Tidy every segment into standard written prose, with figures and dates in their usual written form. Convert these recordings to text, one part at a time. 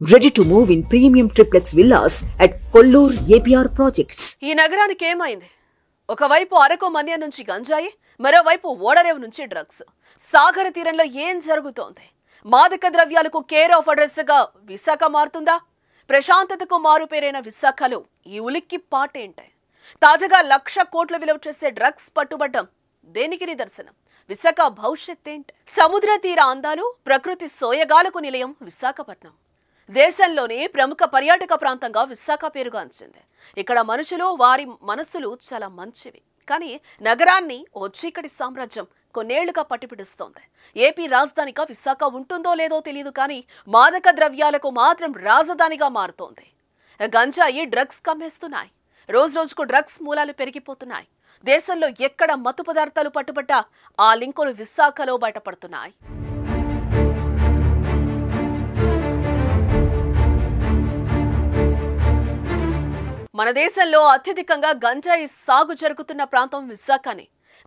Ready to move in premium triplex villas at Kollur APR projects. ఈ నగరానికి ఏమైంది? ఒకవైపు అరకు మన్య నుంచి గంజాయి, మరోవైపు ఓడరేవు నుంచి డ్రగ్స్. సాగర తీరంలో ఏం జరుగుతోంది? మాదక ద్రవ్యాలకు కేర్ ఆఫ్ అడ్రస్ గా విశాఖ మారుతుందా? ప్రశాంతతకు మారుపేరైన విశాఖలో ఈ ఉలిక్కి పాటేంటి? తాజాగా 1,00,000 కోట్ల విలువ చేసే డ్రగ్స్ పట్టుబడ్డం దేనికి నిదర్శనం? విశాఖ భవిష్యత్తేంటి? సముద్ర తీర అందాలు, ప్రకృతి సోయగాలకు నిలయం విశాఖపట్నం. దేశంలోనే ప్రముఖ పర్యాటక ప్రాంతంగా విశాఖ పేరుగాంచింది. ఇక్కడ మనుషులు, వారి మనసులు చాలా మంచివి. కానీ నగరాన్ని ఓ చీకటి సామ్రాజ్యం కొన్నేళ్లుగా పట్టిపిడుస్తోంది. ఏపీ రాజధానిగా విశాఖ ఉంటుందో లేదో తెలియదు, కానీ మాదక ద్రవ్యాలకు మాత్రం రాజధానిగా మారుతోంది. గంజాయి, డ్రగ్స్ కమ్మేస్తున్నాయి. రోజుకు డ్రగ్స్ మూలాలు పెరిగిపోతున్నాయి. దేశంలో ఎక్కడ మత్తు పదార్థాలు పట్టుబట్టా ఆ లింకులు విశాఖలో బయటపడుతున్నాయి. మన దేశంలో అత్యధికంగా గంజాయి సాగు జరుగుతున్న ప్రాంతం విశాఖనే.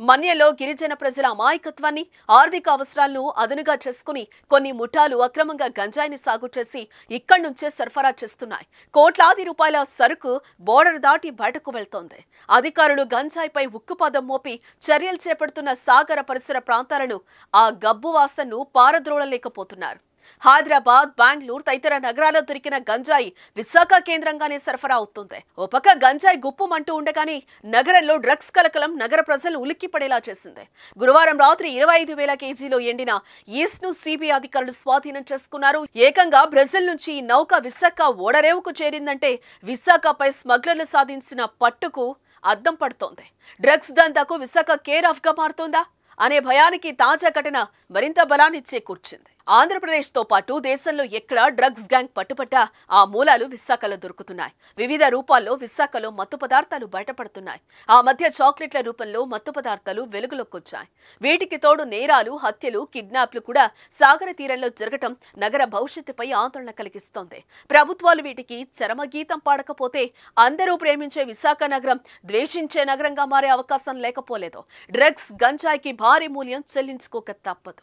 మన్యలో గిరిజన ప్రజల అమాయకత్వాన్ని, ఆర్థిక అవసరాలను అదునుగా చేసుకుని కొన్ని ముఠాలు అక్రమంగా గంజాయిని సాగు చేసి ఇక్కడి నుంచే సరఫరా చేస్తున్నాయి. కోట్లాది రూపాయల సరుకు బోర్డర్ దాటి బయటకు వెళ్తోంది. అధికారులు గంజాయిపై ఉక్కుపాదం మోపి చర్యలు చేపడుతున్న సాగర పరిసర ప్రాంతాలను ఆ గబ్బు వాసనను పారద్రోలలేకపోతున్నారు. హైదరాబాద్, బెంగళూరు తదితర నగరాల్లో దొరికిన గంజాయి విశాఖ కేంద్రంగానే సరఫరా అవుతుంది. ఓ పక్క గంజాయి గుప్పుమంటూ ఉండగానే నగరంలో డ్రగ్స్ కలకలం నగర ప్రజలు ఉలిక్కిపడేలా చేసింది. గురువారం రాత్రి 25,000 కేజీలో ఎండిన ఈస్ట్ ను సిబిఐ అధికారులు స్వాధీనం చేసుకున్నారు. ఏకంగా బ్రెజిల్ నుంచి ఈ నౌక విశాఖ ఓడరేవుకు చేరిందంటే విశాఖపై స్మగ్లర్లు సాధించిన పట్టుకు అద్దం పడుతోంది. డ్రగ్స్ దందాకు విశాఖ కేర్ ఆఫ్ గా మారుతోందా అనే భయానికి తాజా ఘటన మరింత బలాన్ని చేకూర్చింది. ఆంధ్రప్రదేశ్తో పాటు దేశంలో ఎక్కడ డ్రగ్స్ గ్యాంగ్ పట్టుపట్టా ఆ మూలాలు విశాఖలో దొరుకుతున్నాయి. వివిధ రూపాల్లో విశాఖలో మత్తు పదార్థాలు బయటపడుతున్నాయి. ఆ మధ్య చాక్లెట్ల రూపంలో మత్తు పదార్థాలు వెలుగులోకొచ్చాయి. వీటికి తోడు నేరాలు, హత్యలు, కిడ్నాప్లు కూడా సాగర తీరంలో జరగటం నగర భవిష్యత్తుపై ఆందోళన కలిగిస్తోంది. ప్రభుత్వాలు వీటికి చరమగీతం పాడకపోతే అందరూ ప్రేమించే విశాఖ నగరం ద్వేషించే నగరంగా మారే అవకాశం లేకపోలేదు. డ్రగ్స్, గంజాయికి భారీ మూల్యం చెల్లించుకోక తప్పదు.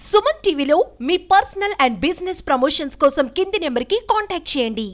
సుమన్ టీవీలో మీ పర్సనల్ అండ్ బిజినెస్ ప్రమోషన్స్ కోసం కింది నెంబర్కి కాంటాక్ట్ చేయండి.